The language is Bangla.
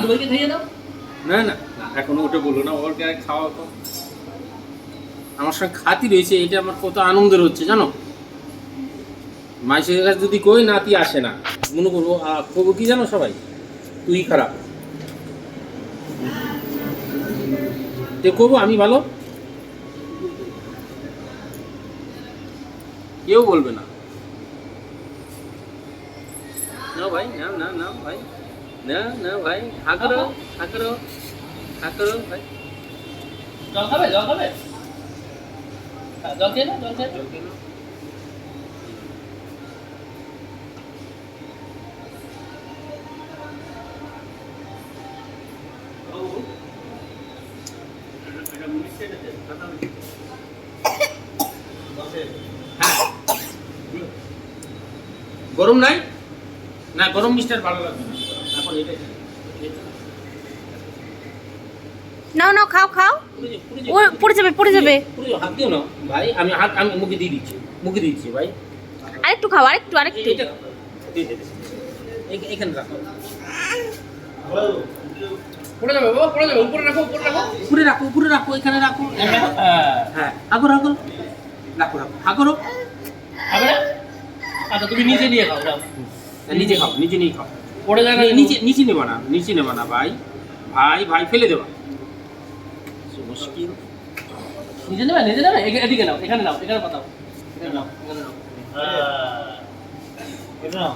দাদু ভাইকে খাইয়ে দাও। না না না, এখনো ওটা বললো না, ওর গায়ে খাওয়া তো আমার সঙ্গে খাতি রয়েছে, এটা আমার কত আনন্দের হচ্ছে জানো। মাইশের কাছে যদি কই নাতি আসে না, মনে করবো করবো কি জানো সবাই, তুই খারাপ, তে করবো আমি ভালো, কেউ বলবে না। না ভাই, না না না ভাই, না না ভাই, হা করো হা করো হা করো ভাই। জল খাবে, জল খাবে? জল খেয়ে নাও, জল খেয়ে নাও। হ্যাঁ, গরম নাই না, গরম মিষ্টার ভালো লাগবে না এখন, এটাই নাও নাও, খাও খাও। ও পড়ে যাবে, পড়ে যাবে। হাত দিও না ভাই, আমি মুখে দিয়ে দিচ্ছি, মুখে দিচ্ছি ভাই। আরেকটু খাও, আরেকটু আরেকটু। এটা এখানে রাখো, পড়ে যাবে বাবা, পড়ে যাবে। উপরে রাখো, উপরে রাখো। উপরে রাখো, উপরে রাখো, এখানে রাখো। হ্যাঁ, আগো রাখো, রাখো রাখো, আগো খাবে না? আচ্ছা তুমি নিজে নিয়ে খাও, যাও। নিজে খাও, নিজে নিয়ে খাও। পড়ে যায় না নিচে নিচে নেবা না, নিচে নেবা না ভাই, ভাই ভাই ফেলে দেবা, মুশকিল। নিজে নেবে, নিজে নেবে। এদিকে নাও, এখানে নাও, এখানে পাতাও, এখানে নাও, এখানে নাও। এটা নাও।